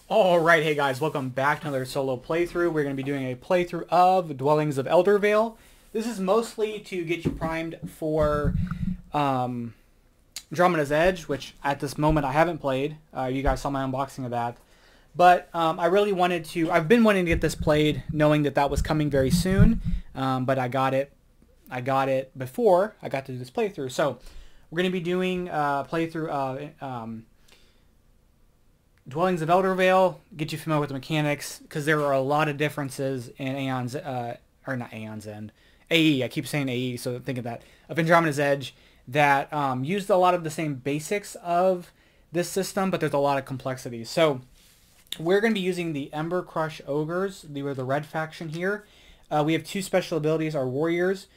Alright, hey guys, welcome back to another solo playthrough. We're going to be doing a playthrough of Dwellings of Eldervale. This is mostly to get you primed for Andromeda's Edge, which at this moment I haven't played. You guys saw my unboxing of that. But I really wanted to, I've been wanting to get this played, knowing that that was coming very soon. But I got it before I got to do this playthrough. So we're going to be doing a playthrough of Dwellings of Eldervale, get you familiar with the mechanics, because there are a lot of differences in Aeon's, or not Aeon's End, AE, I keep saying AE, so think of that, of Andromeda's Edge, that used a lot of the same basics of this system, but there's a lot of complexity. So we're going to be using the Ember Crush Ogres. They were the red faction here. We have two special abilities, our warriors.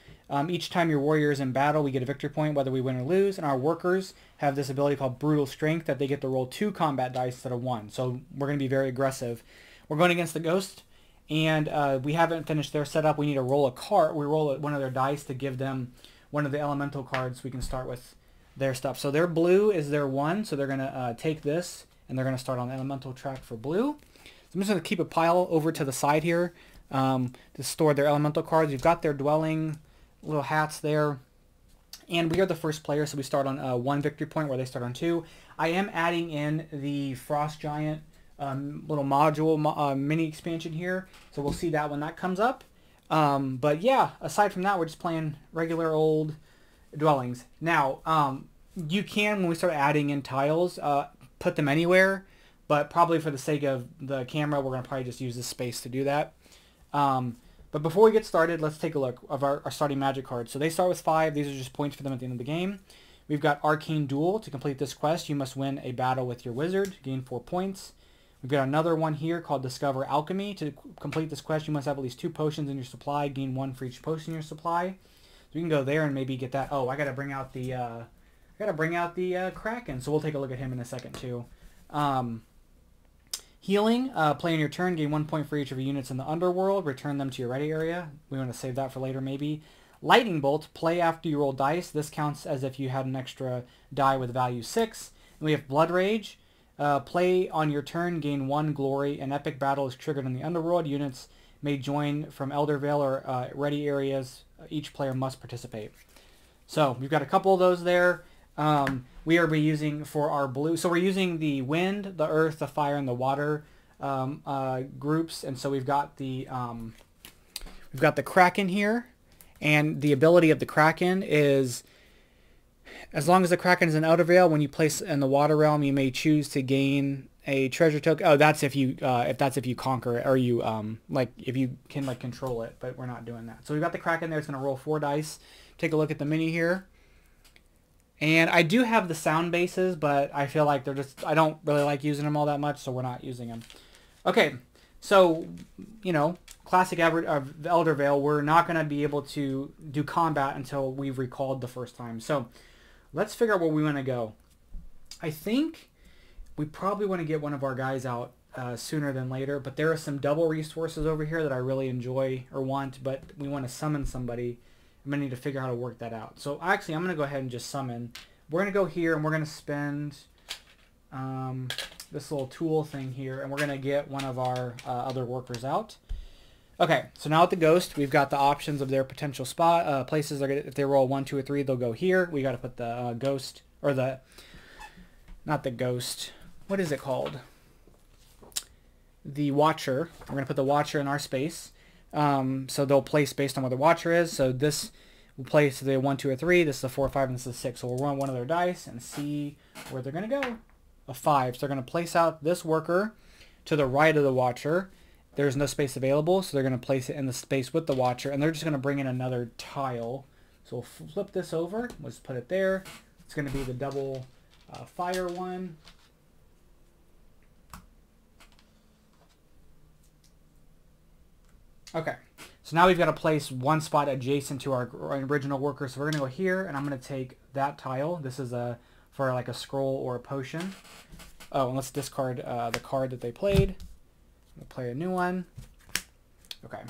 Each time your warrior is in battle, we get a victory point, whether we win or lose. And our workers have this ability called Brutal Strength that they get to roll 2 combat dice instead of 1. So we're going to be very aggressive. We're going against the Ghost, and we haven't finished their setup. We need to roll a card. We roll one of their dice to give them one of the elemental cards. We can start with their stuff. So their blue is their 1, so they're going to take this, and they're going to start on the elemental track for blue. So I'm just going to keep a pile over to the side here to store their elemental cards. You've got their dwelling little hats there, and we are the first player, so we start on 1 victory point where they start on 2. I am adding in the Frost Giant little module mini expansion here, so we'll see that when that comes up. But yeah, aside from that, we're just playing regular old dwellings. Now, you can, when we start adding in tiles, put them anywhere, but probably for the sake of the camera, we're going to probably just use this space to do that. But before we get started, let's take a look of our starting magic cards. So they start with 5. These are just points for them at the end of the game. We've got Arcane Duel. To complete this quest, you must win a battle with your wizard, gain 4 points. We've got another one here called Discover Alchemy. To complete this quest, you must have at least 2 potions in your supply, gain 1 for each potion in your supply. So we can go there and maybe get that. Oh, I gotta bring out the Kraken. So we'll take a look at him in a second too. Healing, play on your turn, gain 1 point for each of your units in the underworld, return them to your ready area. We want to save that for later maybe. Lightning Bolt, play after you roll dice. This counts as if you had an extra die with value 6. And we have Blood Rage, play on your turn, gain 1 glory. An epic battle is triggered in the underworld. Units may join from Eldervale or ready areas. Each player must participate. So we've got a couple of those there. We are using for our blue, so we're using the wind, the earth, the fire, and the water groups, and so we've got the Kraken here, and the ability of the Kraken is, as long as the Kraken is in Eldervale, when you place in the water realm, you may choose to gain a treasure token. Oh, that's if you conquer it, or you like if you can like control it, but we're not doing that. So we've got the Kraken there. It's going to roll 4 dice. Take a look at the mini here. And I do have the sound bases, but I feel like I don't really like using them all that much, so we're not using them. Okay, so, you know, classic Eldervale, we're not going to be able to do combat until we've recalled the first time. So let's figure out where we want to go. I think we probably want to get one of our guys out sooner than later, but there are some double resources over here that I really enjoy or want, but we want to summon somebody. I'm going to need to figure out how to work that out. So actually, I'm going to go ahead and just summon. We're going to go here, and we're going to spend this little tool thing here, and we're going to get one of our other workers out. Okay, so now with the Ghost, we've got the options of their potential spot places. If they roll 1, 2, or 3, they'll go here. We got to put the Ghost, or not the Ghost. What is it called? The Watcher. We're going to put the Watcher in our space. So they'll place based on where the Watcher is. So this will place the 1, 2, or 3. This is a 4, 5, and this is a 6. So we'll run one of their dice and see where they're going to go. A 5. So they're going to place out this worker to the right of the Watcher. There's no space available, so they're going to place it in the space with the Watcher, and they're just going to bring in another tile. So we'll flip this over. Let's put it there. It's going to be the double fire one. Okay, so now we've got to place one spot adjacent to our original worker. So we're going to go here, and I'm going to take that tile. This is for like a scroll or a potion. Oh, and let's discard the card that they played. We'll play a new one. Okay.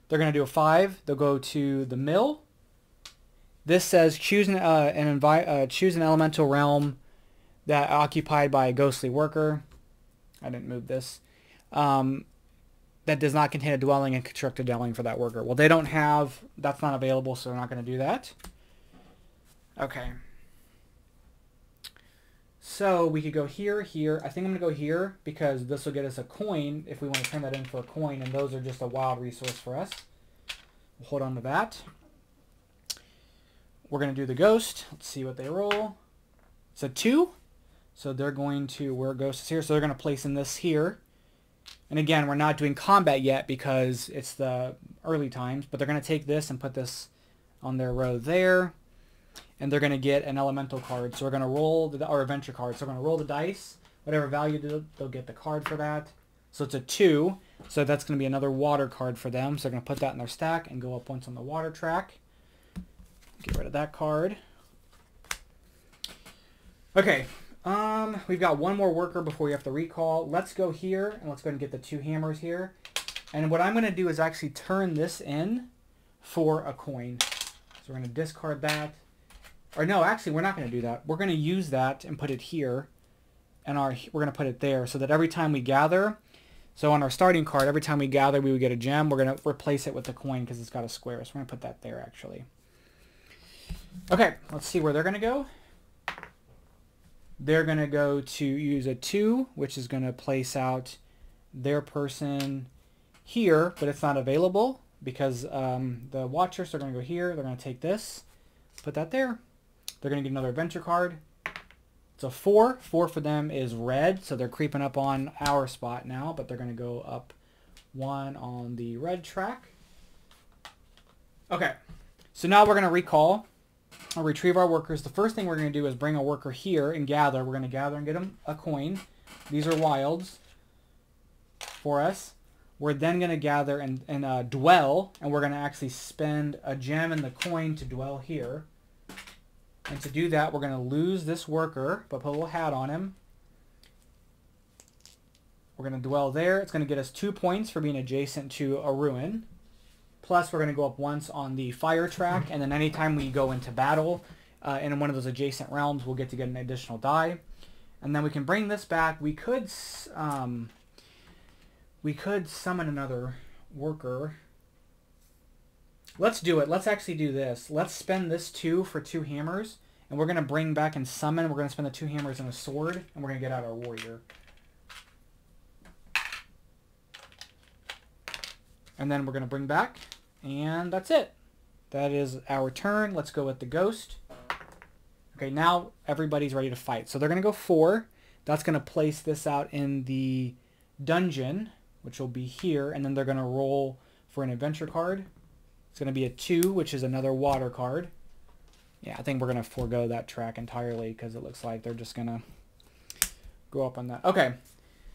They're going to do a 5. They'll go to the mill. This says choose an elemental realm that occupied by a ghostly worker. I didn't move this. That does not contain a dwelling and construct a dwelling for that worker. Well, they don't have, that's not available, so they're not going to do that. Okay. So we could go here, here. I think I'm going to go here because this will get us a coin if we want to turn that in for a coin, and those are just a wild resource for us. We'll hold on to that. We're going to do the ghost. Let's see what they roll. It's a 2. So they're going to, where ghost is here, so they're going to place in this here. And again, we're not doing combat yet because it's the early times, but they're going to take this and put this on their row there. And they're going to get an elemental card. So we're going to roll, or adventure card. So we're going to roll the dice. Whatever value they'll get the card for that. So it's a 2. So that's going to be another water card for them. So they're going to put that in their stack and go up once on the water track. Get rid of that card. Okay. We've got one more worker before we have to recall. Let's go here, and let's go ahead and get the 2 hammers here. And what I'm going to do is actually turn this in for a coin. So we're going to discard that. Or no, actually, we're not going to do that. We're going to use that and put it here. And we're going to put it there so that every time we gather, so on our starting card, every time we gather, we would get a gem. We're going to replace it with the coin because it's got a square. So we're going to put that there, actually. Okay, let's see where they're going to go. They're going to go to use a 2, which is going to place out their person here, but it's not available because the watchers, so they're going to go here. They're going to take this, put that there. They're going to get another adventure card. It's a 4. 4 for them is red, so they're creeping up on our spot now, but they're going to go up 1 on the red track. Okay, so now we're going to recall. I'll retrieve our workers. The first thing we're going to do is bring a worker here and gather. We're going to gather and get them a coin. These are wilds for us. We're then going to gather and dwell, and we're going to actually spend a gem and the coin to dwell here. And to do that, we're going to lose this worker, but put a little hat on him. We're going to dwell there. It's going to get us 2 points for being adjacent to a ruin. Plus, we're going to go up once on the fire track, and then anytime we go into battle in one of those adjacent realms, we'll get an additional die. And then we can bring this back. We could summon another worker. Let's do it. Let's actually do this. Let's spend this 2 for 2 hammers, and we're going to bring back and summon. We're going to spend the 2 hammers and a sword, and we're going to get out our warrior. And then we're going to bring back, and that's it. That is our turn. Let's go with the ghost. Okay, now everybody's ready to fight. So they're going to go 4. That's going to place this out in the dungeon, which will be here, and then they're going to roll for an adventure card. It's going to be a 2, which is another water card. Yeah, I think we're going to forego that track entirely because it looks like they're just going to go up on that. Okay,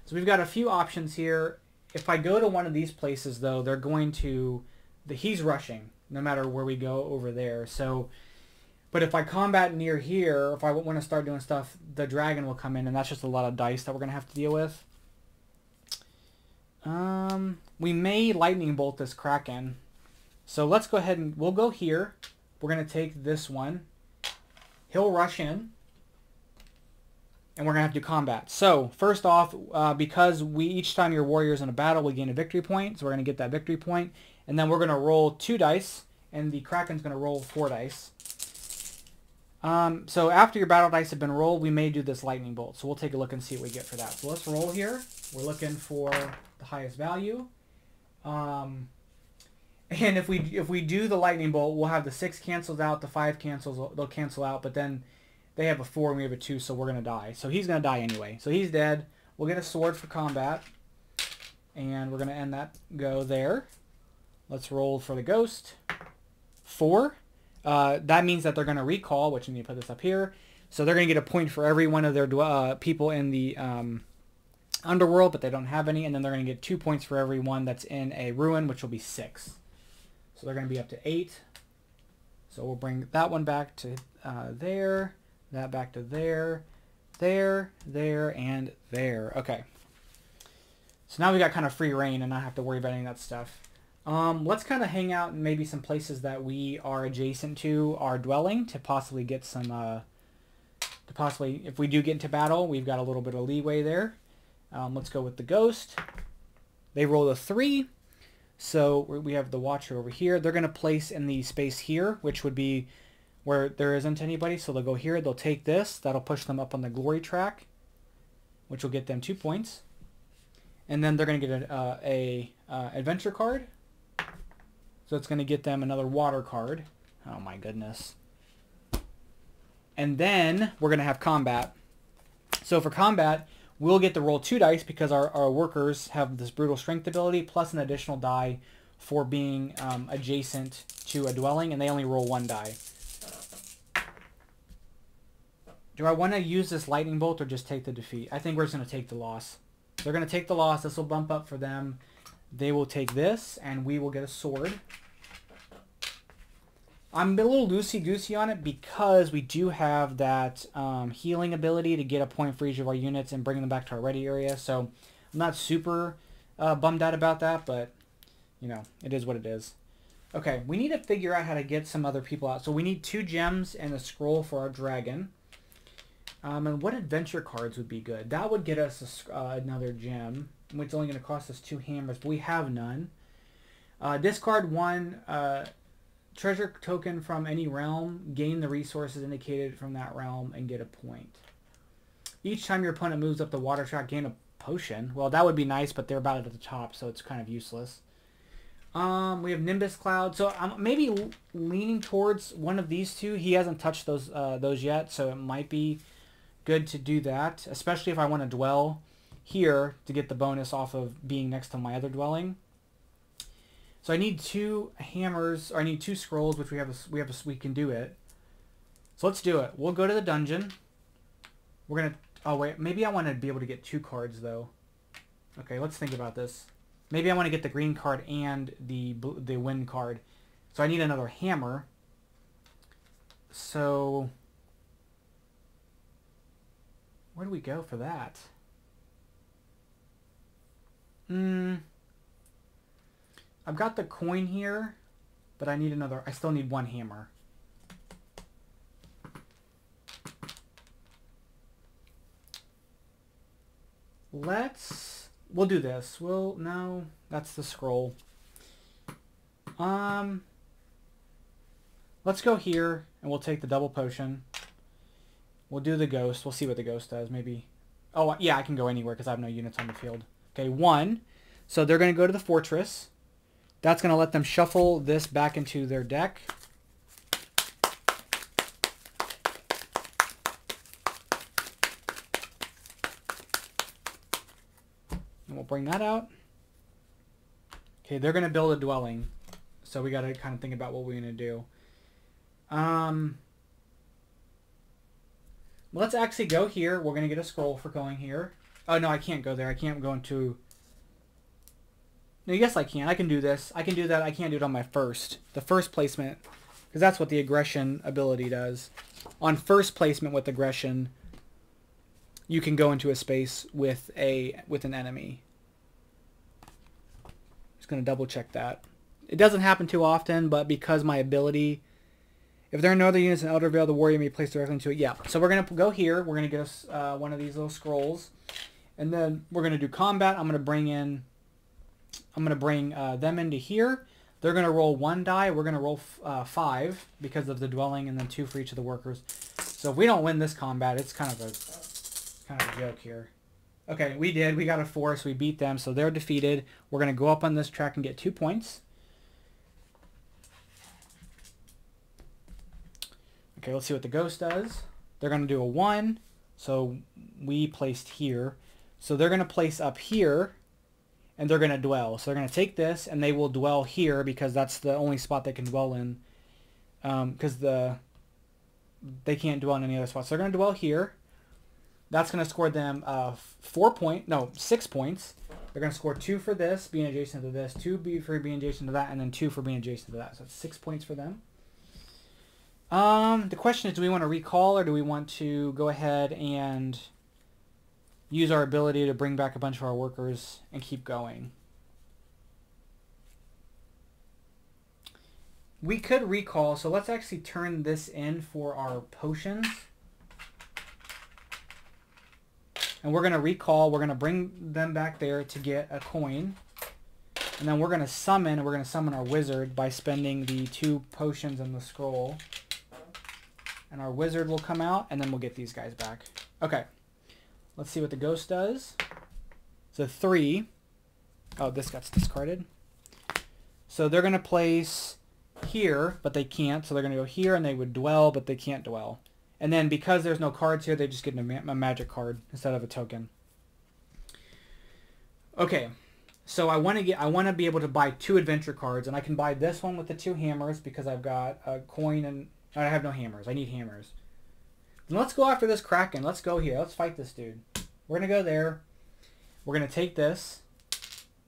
so we've got a few options here. If I go to one of these places, though, they're going to... he's rushing, no matter where we go over there. So, but if I combat near here, if I want to start doing stuff, the dragon will come in, and that's just a lot of dice that we're going to have to deal with. We may lightning bolt this kraken. So let's go ahead and... we'll go here. We're going to take this one. He'll rush in. And we're going to have to do combat. So, first off, because each time your warrior's in a battle, we gain a victory point. So we're going to get that victory point. And then we're going to roll 2 dice. And the Kraken's going to roll 4 dice. So after your battle dice have been rolled, we may do this lightning bolt. So we'll take a look and see what we get for that. So let's roll here. We're looking for the highest value. And if we do the lightning bolt, we'll have the 6 cancels out, the 5 cancels, they'll cancel out, but then they have a 4 and we have a 2, so we're going to die. So he's going to die anyway. So he's dead. We'll get a sword for combat. And we're going to end that go there. Let's roll for the ghost. 4. That means that they're going to recall, which I need to put this up here. So they're going to get a point for every one of their people in the underworld, but they don't have any. And then they're going to get 2 points for every one that's in a ruin, which will be 6. So they're going to be up to 8. So we'll bring that one back to there. That back to there, there, and there. Okay. So now we got kind of free reign and not have to worry about any of that stuff. Let's kind of hang out in maybe some places that we are adjacent to our dwelling to possibly get some, if we do get into battle, we've got a little bit of leeway there. Let's go with the ghost. They roll a 3. So we have the watcher over here. They're going to place in the space here, which would be where there isn't anybody. So they'll go here. They'll take this. That'll push them up on the glory track, which will get them 2 points. And then they're going to get a adventure card. So it's going to get them another water card. Oh my goodness. And then we're going to have combat. So for combat, we'll get to roll 2 dice because our workers have this brutal strength ability plus an additional die for being adjacent to a dwelling, and they only roll 1 die. Do I want to use this lightning bolt or just take the defeat? I think we're just going to take the loss. They're going to take the loss. This will bump up for them. They will take this, and we will get a sword. I'm a little loosey-goosey on it because we do have that healing ability to get a point for each of our units and bring them back to our ready area. So I'm not super bummed out about that, but, you know, it is what it is. Okay, we need to figure out how to get some other people out. So we need 2 gems and a scroll for our dragon. And what adventure cards would be good? That would get us another gem, which is only going to cost us 2 hammers, but we have none. Discard 1 treasure token from any realm, gain the resources indicated from that realm, and get a point. Each time your opponent moves up the water track, gain a potion. Well, that would be nice, but they're about at the top, so it's kind of useless. We have Nimbus Cloud, so I'm maybe leaning towards one of these 2. He hasn't touched those yet, so it might be good to do that, especially if I want to dwell here to get the bonus off of being next to my other dwelling. So I need 2 hammers, or I need 2 scrolls, which we can do it. So let's do it. We'll go to the dungeon. We're gonna. Oh wait, maybe I want to be able to get 2 cards though. Okay, let's think about this. Maybe I want to get the green card and the wind card. So I need another hammer. So where do we go for that? I've got the coin here, but I still need 1 hammer. We'll do this. No, that's the scroll. Let's go here and we'll take the double potion. We'll do the ghost. We'll see what the ghost does. Maybe. Oh, yeah, I can go anywhere because I have no units on the field. Okay, 1. So they're going to go to the fortress. That's going to let them shuffle this back into their deck. And we'll bring that out. Okay, they're going to build a dwelling. So we got to kind of think about what we're going to do. Let's actually go here. We're going to get a scroll for going here. Oh, no, I can't go there. I can't go into... No, yes, I can. I can do this. I can do that. I can't do it on the first placement, because that's what the aggression ability does. On first placement with aggression, you can go into a space with an enemy. Just going to double check that. It doesn't happen too often, but because my ability, if there are no other units in Eldervale, the warrior may place directly into it. Yeah, so we're going to go here. We're going to get us one of these little scrolls, and then we're going to do combat. I'm going to bring them into here. They're going to roll 1 die. We're going to roll 5 because of the dwelling, and then 2 for each of the workers. So if we don't win this combat, it's kind of a joke here. Okay, we did. We got a 4, so we beat them. So they're defeated. We're going to go up on this track and get 2 points. Okay, let's see what the ghost does. They're going to do a 1. So we placed here. So they're going to place up here. And they're going to dwell. So they're going to take this, and they will dwell here because that's the only spot they can dwell in. Because they can't dwell in any other spots. So they're going to dwell here. That's going to score them 6 points. They're going to score 2 for this, being adjacent to this, 2 for being adjacent to that, and then 2 for being adjacent to that. So it's 6 points for them. The question is, do we want to recall, or do we want to go ahead and use our ability to bring back a bunch of our workers and keep going? We could recall, so let's actually turn this in for our potions. And we're going to recall. We're going to bring them back there to get a coin. And then we're going to summon. We're going to summon our wizard by spending the 2 potions in the scroll. And our wizard will come out, and then we'll get these guys back. Okay. Let's see what the ghost does. It's a 3. Oh, this got discarded. So they're going to place here, but they can't. So they're going to go here, and they would dwell, but they can't dwell. And then because there's no cards here, they just get a magic card instead of a token. Okay. So I want to be able to buy 2 adventure cards, and I can buy this one with the 2 hammers because I've got a coin and I have no hammers. I need hammers. And let's go after this Kraken. Let's go here. Let's fight this dude. We're going to go there. We're going to take this,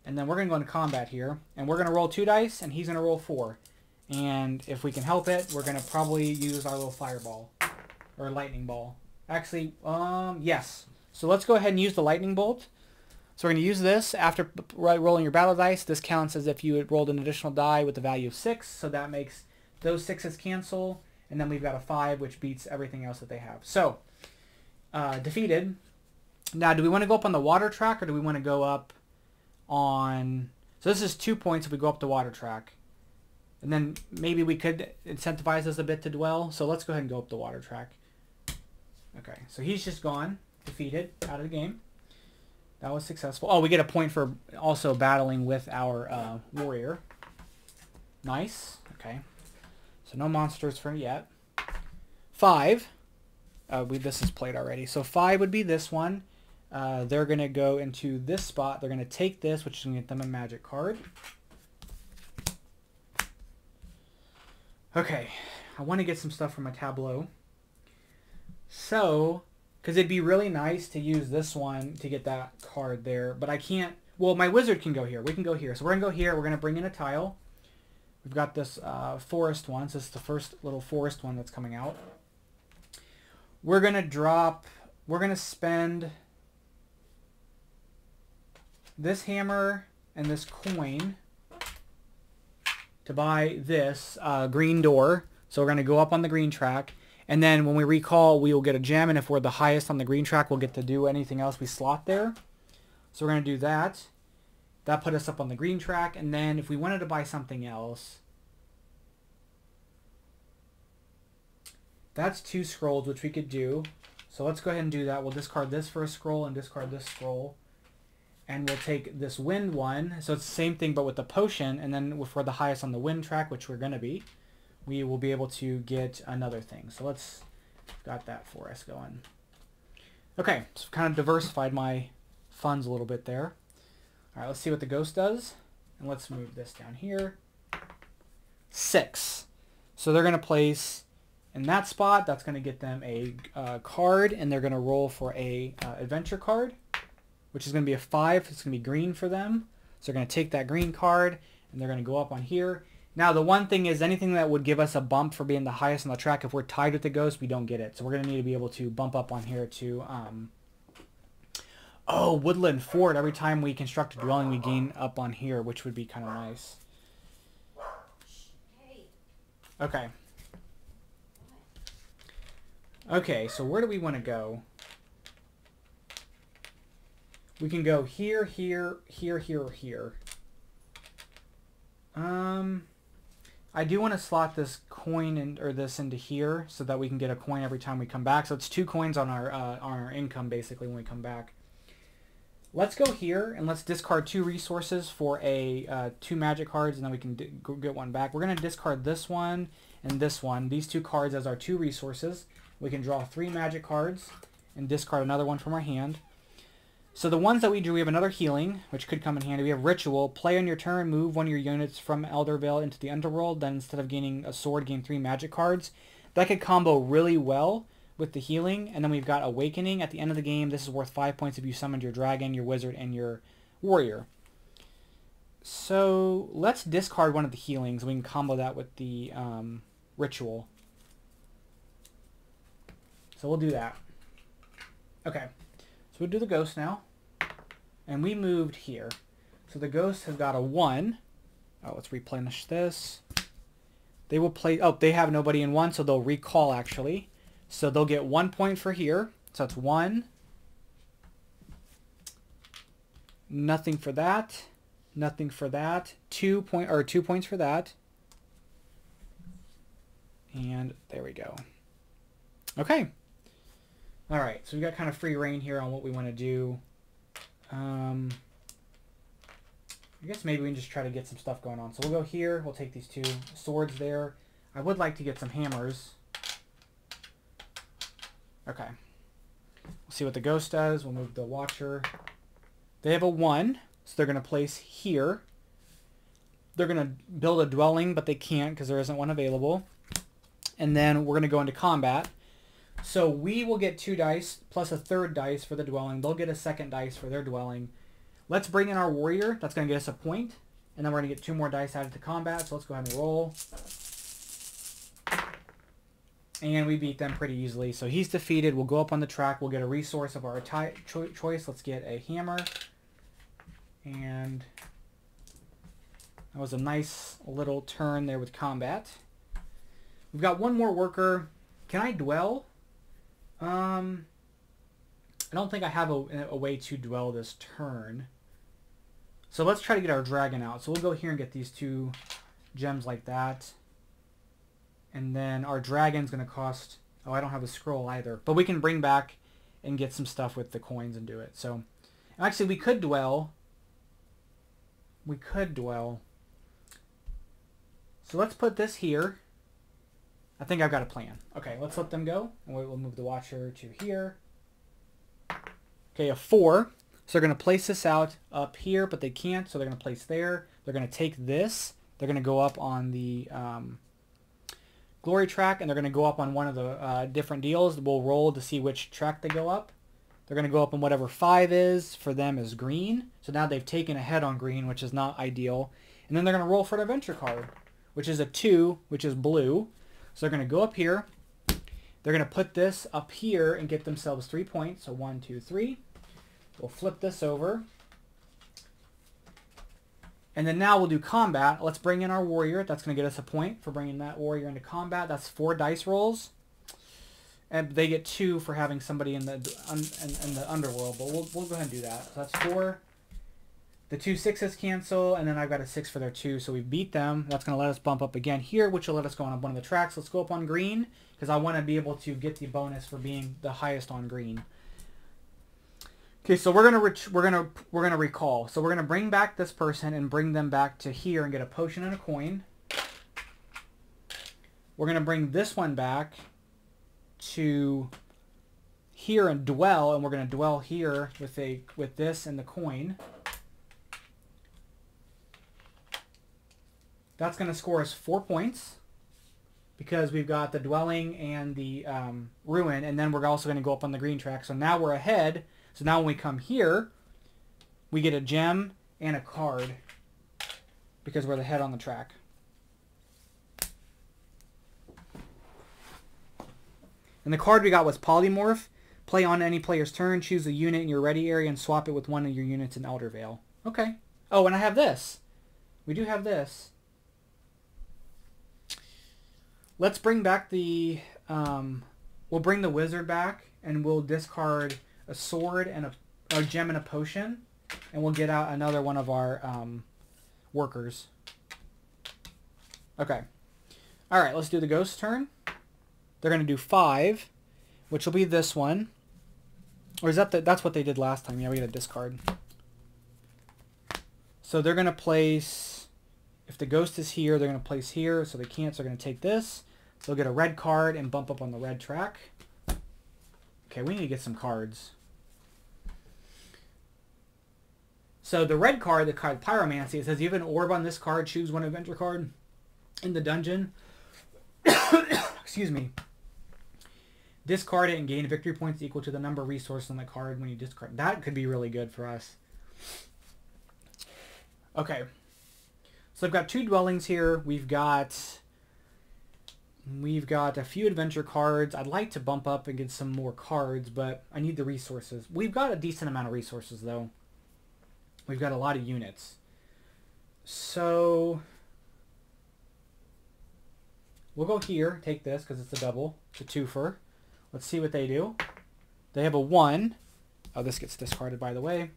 and then we're going to go into combat here, and we're going to roll 2 dice, and he's going to roll 4. And if we can help it, we're going to probably use our little fireball or lightning ball. Actually, yes. So let's go ahead and use the lightning bolt. So we're going to use this after rolling your battle dice. This counts as if you had rolled an additional die with the value of 6. So that makes those 6s cancel. And then we've got a 5, which beats everything else that they have. So, defeated. Now, do we want to go up on the water track, or do we want to go up on... So this is 2 points if we go up the water track. And then maybe we could incentivize us a bit to dwell. So let's go ahead and go up the water track. Okay, so he's just gone. Defeated. Out of the game. That was successful. Oh, we get a point for also battling with our warrior. Nice. Okay. So no monsters for yet. 5. This is played already. So 5 would be this one. They're going to go into this spot. They're going to take this, which is going to get them a magic card. Okay. I want to get some stuff from my tableau. So, because it'd be really nice to use this one to get that card there. But I can't. Well, my wizard can go here. We can go here. So we're going to go here. We're going to bring in a tile. We've got this forest one. So this is the first little forest one that's coming out. We're going to drop... We're going to spend this hammer and this coin to buy this green door. So we're going to go up on the green track. And then when we recall, we will get a gem. And if we're the highest on the green track, we'll get to do anything else we slot there. So we're going to do that. That put us up on the green track. And then if we wanted to buy something else, that's 2 scrolls, which we could do. So let's go ahead and do that. We'll discard this for a scroll and discard this scroll. And we'll take this wind one. So it's the same thing, but with the potion. And then if we're the highest on the wind track, which we're going to be, we will be able to get another thing. So let's got that for us going. Okay, so kind of diversified my funds a little bit there. All right, let's see what the ghost does. And let's move this down here. 6. So they're going to place in that spot. That's going to get them a card, and they're going to roll for a adventure card, which is going to be a 5. It's going to be green for them. So they're going to take that green card, and they're going to go up on here. Now, the one thing is anything that would give us a bump for being the highest on the track, if we're tied with the ghost, we don't get it. So we're going to need to be able to bump up on here to... Oh, Woodland Fort. Every time we construct a dwelling, we gain up on here, which would be kind of nice. Okay. Okay, so where do we want to go? We can go here, here, here, here, or here. I do want to slot this coin or this into here so that we can get a coin every time we come back. So it's 2 coins on our income basically when we come back. Let's go here and let's discard 2 resources for a 2 magic cards, and then we can get one back. We're going to discard this one and this one. These 2 cards as our 2 resources. We can draw 3 magic cards and discard another one from our hand. So the ones that we do, we have another healing, which could come in handy. We have ritual. Play on your turn, move one of your units from Eldervale into the underworld. Then instead of gaining a sword, gain 3 magic cards. That could combo really well with the healing. And then we've got awakening at the end of the game. This is worth 5 points if you summoned your dragon, your wizard, and your warrior. So let's discard one of the healings. We can combo that with the ritual. So we'll do that. Okay. So we'll do the ghost now. And we moved here. So the ghost has got a 1. Oh, let's replenish this. They will play... Oh, they have nobody in 1, so they'll recall, actually. So they'll get 1 point for here. So that's 1, Nothing for that. Nothing for that. 2 points for that. And there we go. Okay. All right, so we got kind of free reign here on what we want to do. I guess maybe we can just try to get some stuff going on. So we'll go here. We'll take these 2 swords there. I would like to get some hammers. Okay. We'll see what the ghost does. We'll move the watcher. They have a 1, so they're going to place here. They're going to build a dwelling, but they can't because there isn't one available. And then we're going to go into combat. So we will get 2 dice plus a 3rd dice for the dwelling. They'll get a 2nd dice for their dwelling. Let's bring in our warrior. That's going to get us a point. And then we're going to get 2 more dice added to combat. So let's go ahead and roll. And we beat them pretty easily. So he's defeated. We'll go up on the track. We'll get a resource of our choice. Let's get a hammer. And that was a nice little turn there with combat. We've got 1 more worker. Can I dwell? I don't think I have a way to dwell this turn. So let's try to get our dragon out. So we'll go here and get these 2 gems like that. And then our dragon's going to cost... Oh, I don't have a scroll either. But we can bring back and get some stuff with the coins and do it. So actually, we could dwell. We could dwell. So let's put this here. I think I've got a plan. Okay, let's let them go. And we'll move the watcher to here. Okay, a 4. So they're going to place this out up here, but they can't. So they're going to place there. They're going to take this. They're going to go up on the glory track, and they're going to go up on one of the different deals. We'll roll to see which track they go up. They're going to go up on whatever 5 is. For them is green. So now they've taken a head on green, which is not ideal. And then they're going to roll for an adventure card, which is a 2, which is blue. So they're going to go up here. They're going to put this up here and get themselves 3 points. So 1, 2, 3. We'll flip this over. And then now we'll do combat. Let's bring in our warrior. That's going to get us a point for bringing that warrior into combat. That's 4 dice rolls. And they get 2 for having somebody in the underworld. But we'll go ahead and do that. So that's 4. The 2 6s cancel, and then I've got a 6 for their 2, so we beat them. That's going to let us bump up again here, which will let us go on one of the tracks. Let's go up on green, because I want to be able to get the bonus for being the highest on green. Okay, so we're gonna recall. So we're gonna bring back this person and bring them back to here and get a potion and a coin. We're gonna bring this one back to here and dwell, and we're gonna dwell here with this and the coin. That's going to score us 4 points because we've got the dwelling and the ruin, and then we're also going to go up on the green track. So now we're ahead. So now when we come here, we get a gem and a card because we're the head on the track. And the card we got was Polymorph. Play on any player's turn. Choose a unit in your ready area and swap it with one of your units in Eldervale. Okay. Oh, and I have this. We do have this. Let's bring back the... we'll bring the wizard back, and we'll discard a sword and a gem and a potion, and we'll get out another one of our workers. Okay. All right, let's do the ghost turn. They're going to do 5, which will be this one. Or is that that's what they did last time? Yeah, we got a discard. So they're going to place... If the ghost is here, they're going to place here, so they can't, so they're going to take this. They'll get a red card and bump up on the red track. Okay, we need to get some cards. So the red card, the card Pyromancy, it says you have an orb on this card, choose one adventure card in the dungeon. Excuse me. Discard it and gain victory points equal to the number of resources on the card when you discard. That could be really good for us. Okay. So I've got 2 dwellings here. We've got a few adventure cards. I'd like to bump up and get some more cards, but I need the resources. We've got a decent amount of resources, though. We've got a lot of units. So we'll go here, take this, because it's a double. It's a twofer. Let's see what they do. They have a 1. Oh, this gets discarded, by the way.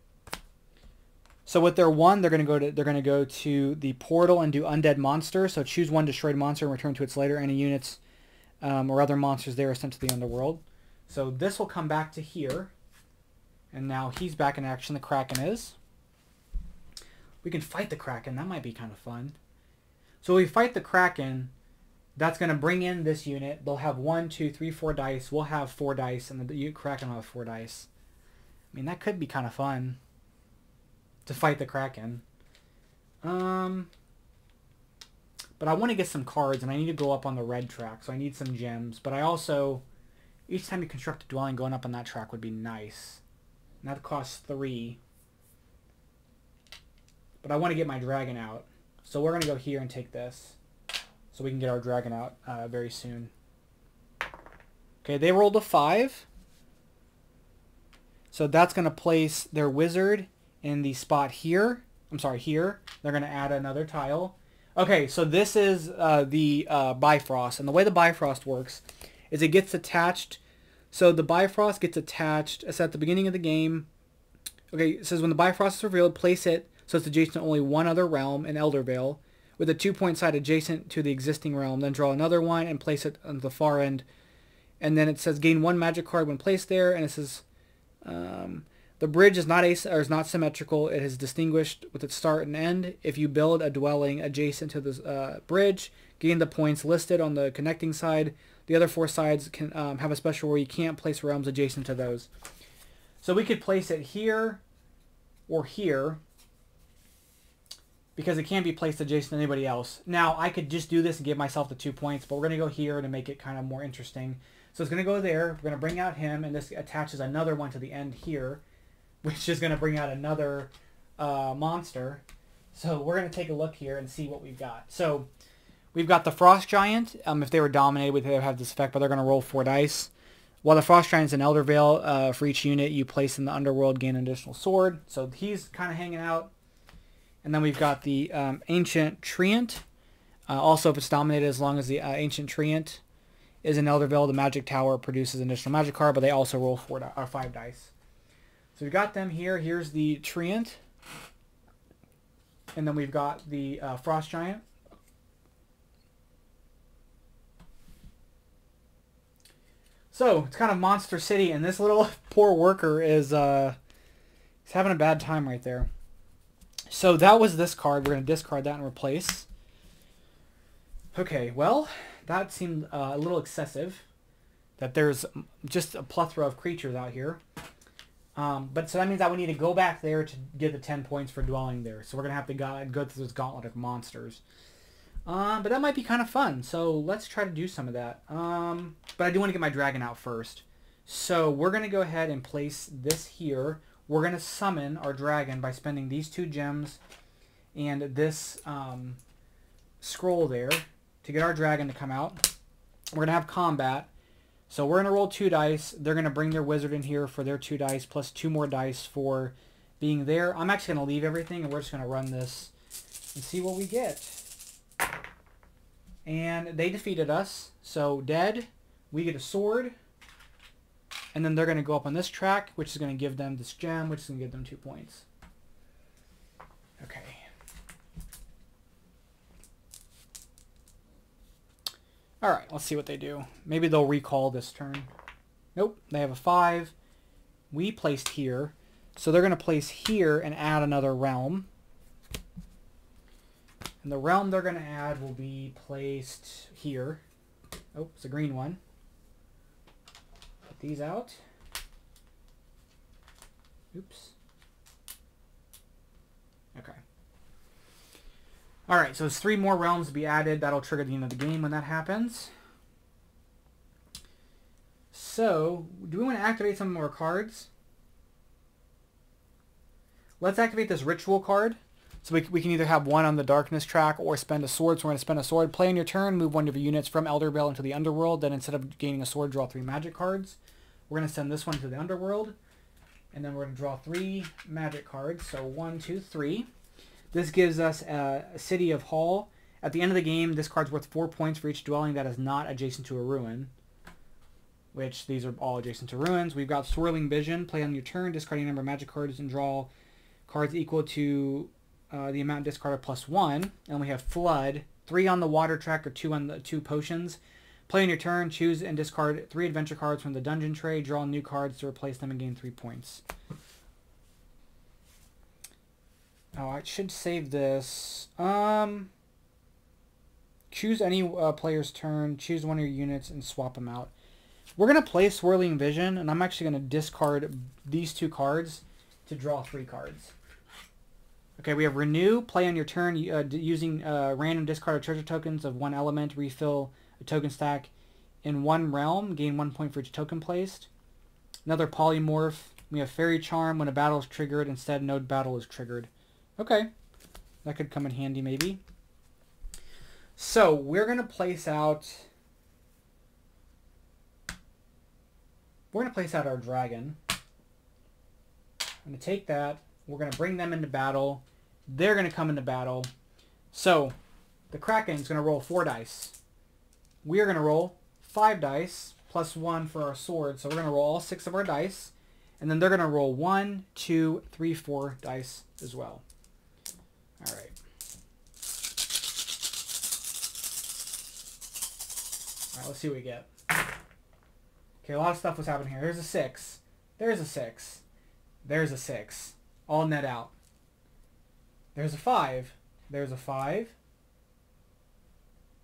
So with their 1, they're going to go to the portal and do undead monster. So choose 1 destroyed monster and return to its later. Any units or other monsters there are sent to the underworld. So this will come back to here. And now he's back in action. The Kraken is. We can fight the Kraken. That might be kind of fun. So we fight the Kraken. That's going to bring in this unit. They'll have 1, 2, 3, 4 dice. We'll have 4 dice. And the Kraken will have 4 dice. I mean, that could be kind of fun. To fight the Kraken. But I want to get some cards. And I need to go up on the red track. So I need some gems. But I also... Each time you construct a dwelling, going up on that track would be nice. And that costs 3. But I want to get my dragon out. So we're going to go here and take this. So we can get our dragon out very soon. Okay, they rolled a 5. So that's going to place their wizard in the spot here. I'm sorry, here. They're going to add another tile. Okay, so this is the Bifrost. And the way the Bifrost works is it gets attached. So the Bifrost gets attached. It's at the beginning of the game. Okay, it says when the Bifrost is revealed, place it so it's adjacent to only one other realm in Eldervale with a 2-point side adjacent to the existing realm. Then draw another one and place it on the far end. And then it says gain 1 magic card when placed there. And it says the bridge is not symmetrical. It is distinguished with its start and end. If you build a dwelling adjacent to the bridge, gain the points listed on the connecting side. The other 4 sides can have a special where you can't place realms adjacent to those. So we could place it here or here because it can't be placed adjacent to anybody else. Now, I could just do this and give myself the 2 points, but we're going to go here to make it kind of more interesting. So it's going to go there. We're going to bring out him, and this attaches another one to the end here, which is going to bring out another monster. So we're going to take a look here and see what we've got. So we've got the Frost Giant. If they were dominated, they would have this effect, but they're going to roll 4 dice. While the Frost Giant's in Eldervale, for each unit you place in the underworld, gain an additional sword. So he's kind of hanging out. And then we've got the Ancient Treant. Also, if it's dominated, as long as the Ancient Treant is in Eldervale, the Magic Tower produces an additional magic card, but they also roll 5 dice. So we've got them here. Here's the Treant. And then we've got the Frost Giant. So, it's kind of Monster City, and this little poor worker is he's having a bad time right there. So that was this card. We're going to discard that and replace. Okay, well, that seemed a little excessive. That there's just a plethora of creatures out here. But so that means that we need to go back there to get the 10 points for dwelling there. So we're going to have to go through this gauntlet of monsters. But that might be kind of fun. So let's try to do some of that. But I do want to get my dragon out first. So we're going to go ahead and place this here. We're going to summon our dragon by spending these 2 gems and this scroll there to get our dragon to come out. We're going to have combat. So we're going to roll 2 dice. They're going to bring their wizard in here for their 2 dice plus 2 more dice for being there. I'm actually going to leave everything and we're just going to run this and see what we get. And they defeated us. So dead. We get a sword. And then they're going to go up on this track, which is going to give them this gem, which is going to give them 2 points. Okay. Alright, let's see what they do. Maybe they'll recall this turn. Nope, they have a 5. We placed here. So they're going to place here and add another realm. And the realm they're going to add will be placed here. Oh, it's a green one. Put these out. Oops. Okay. Alright, so it's 3 more realms to be added. That'll trigger the end of the game when that happens. So, do we want to activate some more cards? Let's activate this ritual card. So we can either have 1 on the darkness track or spend a sword. So we're going to spend a sword. Play on your turn. Move 1 of your units from Eldervale into the underworld. Then instead of gaining a sword, draw 3 magic cards. We're going to send this one to the underworld. And then we're going to draw 3 magic cards. So 1, 2, 3. This gives us a City of Hall. At the end of the game, this card's worth 4 points for each dwelling that is not adjacent to a ruin. Which these are all adjacent to ruins. We've got Swirling Vision. Play on your turn. Discarding a number of magic cards and draw Cards equal to the amount discarded plus 1. And we have Flood. 3 on the water track or 2 on the 2 potions. Play on your turn. Choose and discard 3 adventure cards from the dungeon tray. Draw new cards to replace them and gain 3 points. Oh, I should save this. Choose any player's turn. Choose one of your units and swap them out. We're going to play Swirling Vision, and I'm actually going to discard these 2 cards to draw 3 cards. Okay, we have Renew. Play on your turn using random discarded treasure tokens of 1 element. Refill a token stack in 1 realm. Gain 1 point for each token placed. Another Polymorph. We have Fairy Charm. When a battle is triggered, instead no battle is triggered. Okay, that could come in handy maybe. So we're going to place out... We're going to place out our dragon. I'm going to take that. We're going to bring them into battle. They're going to come into battle. So the Kraken is going to roll 4 dice. We are going to roll 5 dice plus 1 for our sword. So we're going to roll all 6 of our dice. And then they're going to roll 1, 2, 3, 4 dice as well. All right. All right, let's see what we get. Okay, a lot of stuff was happening here. There's a 6. There's a 6. There's a 6. All net out. There's a 5. There's a 5.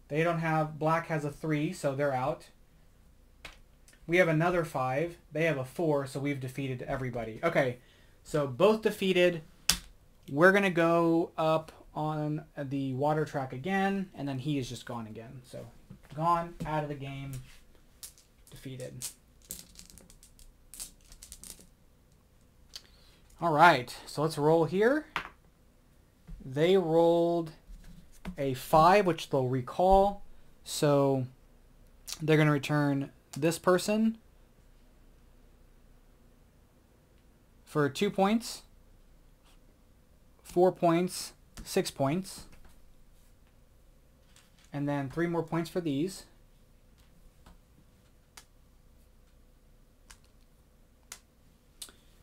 They don't have... Black has a 3, so they're out. We have another 5. They have a 4, so we've defeated everybody. Okay, so both defeated. We're going to go up on the water track again, and then he is just gone again. So, gone, out of the game, defeated. All right, so let's roll here. They rolled a 5, which they'll recall. So they're going to return this person for 2 points, 4 points, 6 points, and then 3 more points for these.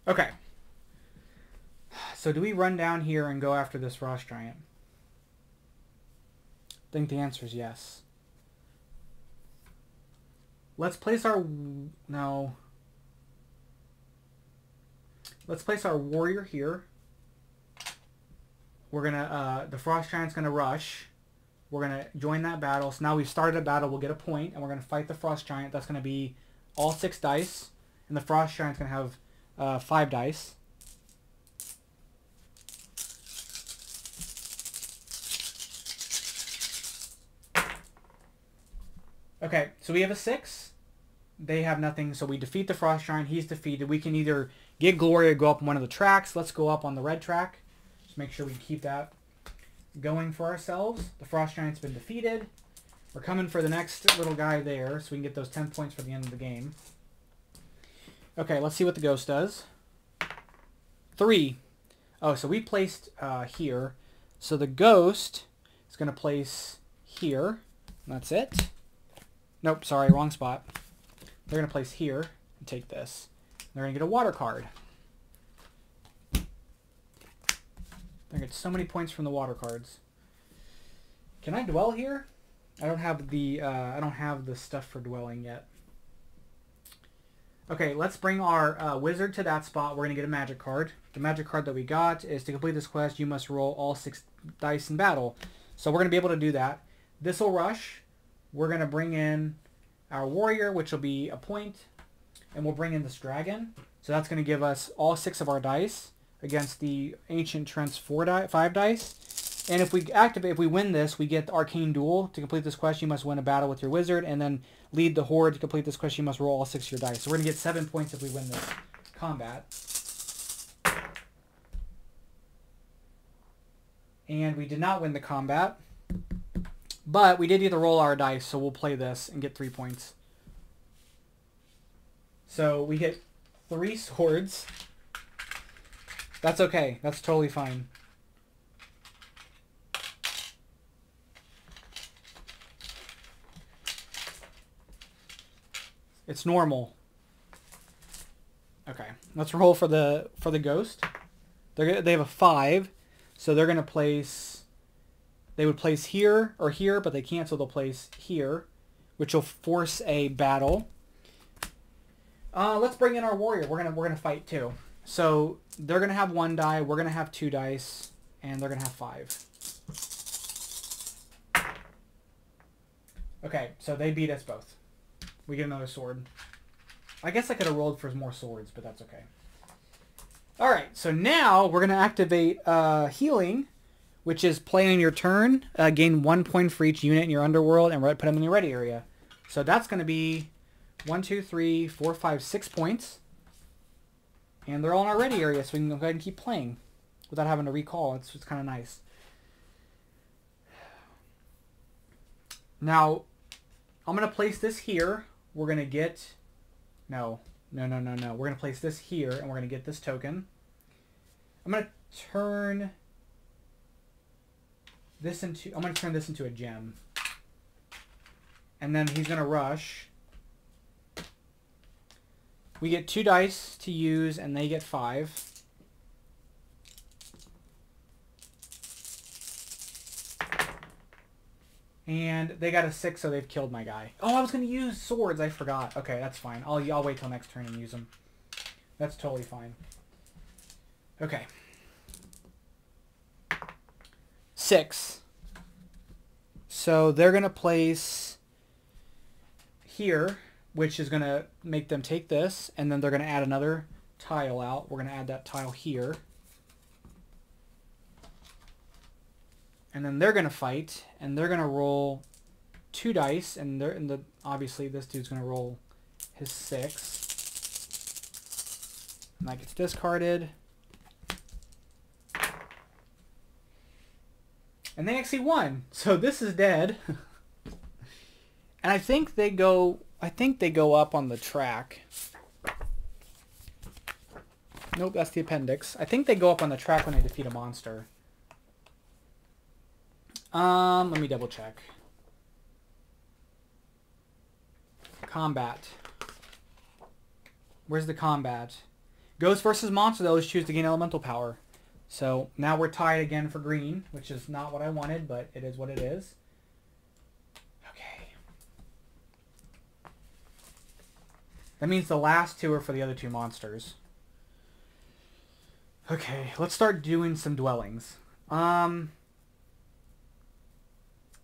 Okay. So do we run down here and go after this Frost Giant? I think the answer is yes. Let's place our... No. Let's place our warrior here. We're going to... the Frost Giant's going to rush. We're going to join that battle. So now we've started a battle. We'll get a point, and we're going to fight the Frost Giant. That's going to be all 6 dice. And the Frost Giant's going to have 5 dice. Okay, so we have a 6. They have nothing, so we defeat the Frost Giant. He's defeated. We can either get glory or go up on one of the tracks. Let's go up on the red track. Just make sure we keep that going for ourselves. The Frost Giant's been defeated. We're coming for the next little guy there, so we can get those 10 points for the end of the game. Okay, let's see what the ghost does. 3. Oh, so we placed here. So the ghost is going to place here. That's it. Nope, sorry, wrong spot. They're going to place here and take this. They're going to get a water card. They're going to get so many points from the water cards. Can I dwell here? I don't have the stuff for dwelling yet. Okay, let's bring our wizard to that spot. We're going to get a magic card. The magic card that we got is to complete this quest, you must roll all 6 dice in battle. So we're going to be able to do that. This will rush. We're going to bring in our warrior, which will be a point, and we'll bring in this dragon. So that's going to give us all 6 of our dice against the Ancient Trent's 5 dice. And if we win this, we get the Arcane Duel. To complete this quest, you must win a battle with your wizard, and then lead the horde. To complete this quest, you must roll all 6 of your dice. So we're going to get 7 points if we win this combat. And we did not win the combat. But we did get to roll our dice, so we'll play this and get 3 points. So we get 3 swords. That's okay. That's totally fine. It's normal. Okay, let's roll for the ghost. They have a 5, so they're gonna place. They would place here or here, but they can't, so they'll place here, which will force a battle. Let's bring in our warrior. We're gonna fight too. So they're gonna have 1 die. We're gonna have 2 dice, and they're gonna have 5. Okay, so they beat us both. We get another sword. I guess I could have rolled for more swords, but that's okay. All right, so now we're gonna activate healing, which is play on your turn, gain 1 point for each unit in your underworld, and put them in your ready area. So that's gonna be 1, 2, 3, 4, 5, 6 points. And they're all in our ready area, so we can go ahead and keep playing without having to recall. It's kind of nice. Now, I'm going to place this here. We're going to get... No. We're going to place this here, and we're going to get this token. I'm going to turn this into a gem. And then he's going to rush. We get 2 dice to use, and they get 5. And they got a 6, so they've killed my guy. Oh, I was going to use swords. I forgot. Okay, that's fine. I'll wait till next turn and use them. That's totally fine. Okay. 6. So they're going to place here, which is going to make them take this, and then they're going to add another tile out. We're going to add that tile here. And then they're going to fight, and they're going to roll 2 dice, and obviously this dude's going to roll his 6. And that gets discarded. And they actually won. So this is dead. And I think they go up on the track. Nope, that's the appendix. I think they go up on the track when they defeat a monster. Let me double check. Combat. Where's the combat? Ghost versus monster, they always choose to gain elemental power. So now we're tied again for green, which is not what I wanted, but it is what it is. Okay. That means the last 2 are for the other 2 monsters. Okay, let's start doing some dwellings.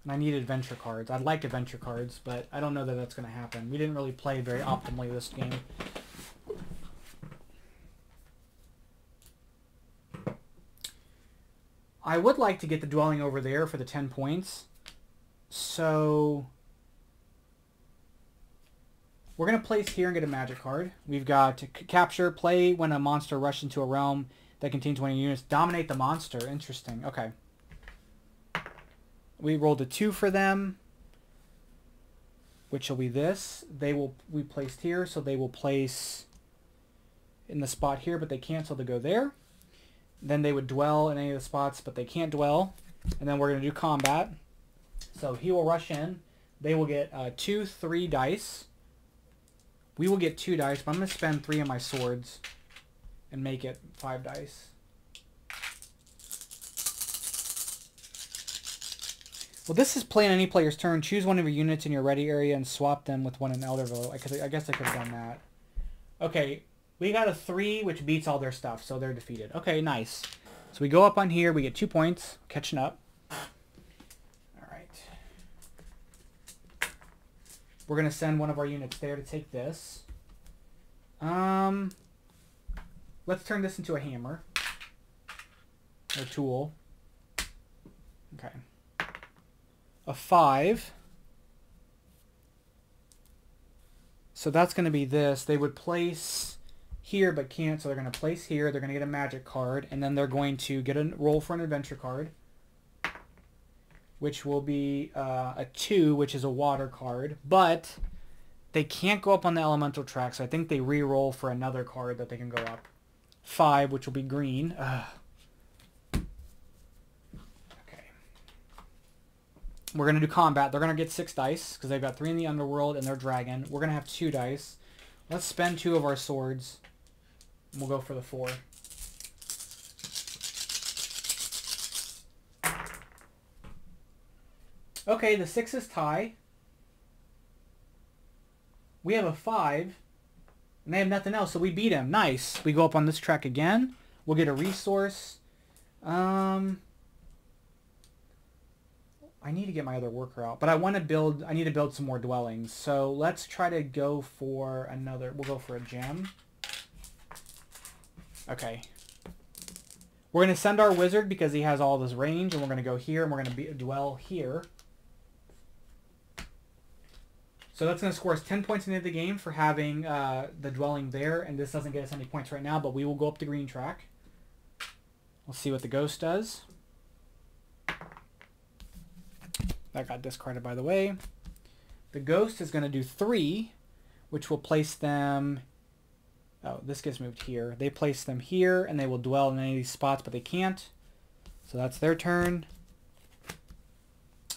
And I need adventure cards. I'd like adventure cards, but I don't know that that's going to happen. We didn't really play very optimally this game. I would like to get the dwelling over there for the 10 points. So we're going to place here and get a magic card. We've got to capture, play when a monster rushes into a realm that contains 20 units. Dominate the monster. Interesting. Okay. We rolled a 2 for them, which will be this. We placed here, so they will place in the spot here, but they can't, so they go there. Then they would dwell in any of the spots, but they can't dwell. And then we're going to do combat. So he will rush in. They will get 2, 3 dice. We will get 2 dice, but I'm going to spend 3 of my swords and make it 5 dice. Well, this is play on any player's turn. Choose one of your units in your ready area and swap them with one in Eldervale. I guess I could have done that. Okay, we got a 3, which beats all their stuff, so they're defeated. Okay, nice. So we go up on here. We get 2 points. Catching up. All right. We're going to send one of our units there to take this. Let's turn this into a hammer. Or tool. Okay. A 5. So that's going to be this. They would place here but can't, so they're going to place here. They're going to get a magic card, and then they're going to get a roll for an adventure card, which will be a 2, which is a water card. But they can't go up on the elemental track, so I think they re-roll for another card that they can go up. 5, which will be green. We're going to do combat. They're going to get 6 dice because they've got 3 in the underworld and they're dragon. We're going to have 2 dice. Let's spend 2 of our swords. We'll go for the 4. Okay, the 6s tie. We have a 5. And they have nothing else, so we beat him. Nice. We go up on this track again. We'll get a resource. I need to get my other worker out, but I need to build some more dwellings. So let's try to go for another. We'll go for a gem. Okay. We're going to send our wizard because he has all this range, and we're going to go here, and we're going to dwell here. So that's going to score us 10 points into the game for having the dwelling there, and this doesn't get us any points right now, but we will go up the green track. We'll see what the ghost does. That got discarded, by the way. The ghost is going to do 3, which will place them... Oh, this gets moved here. They place them here, and they will dwell in any of these spots, but they can't. So that's their turn.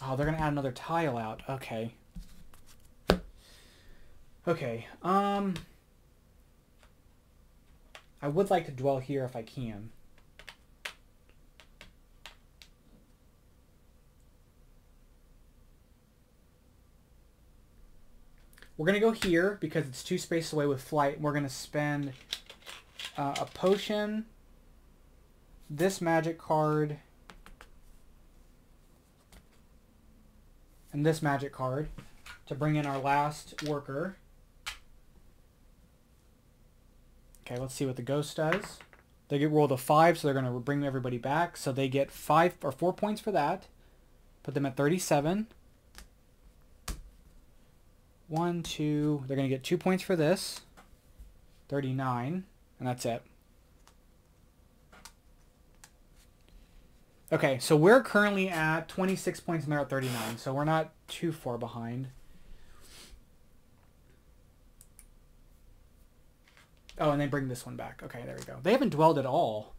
Oh, they're going to add another tile out. Okay. Okay. I would like to dwell here if I can. We're going to go here because it's 2 spaces away with flight. We're going to spend a potion, this magic card, and this magic card to bring in our last worker. Okay, let's see what the ghost does. They get rolled a 5, so they're going to bring everybody back. So they get 5 or 4 points for that. Put them at 37. 1, 2. They're going to get 2 points for this. 39. And that's it. Okay, so we're currently at 26 points and they're at 39. So we're not too far behind. Oh, and they bring this one back. Okay, there we go. They haven't dwelled at all.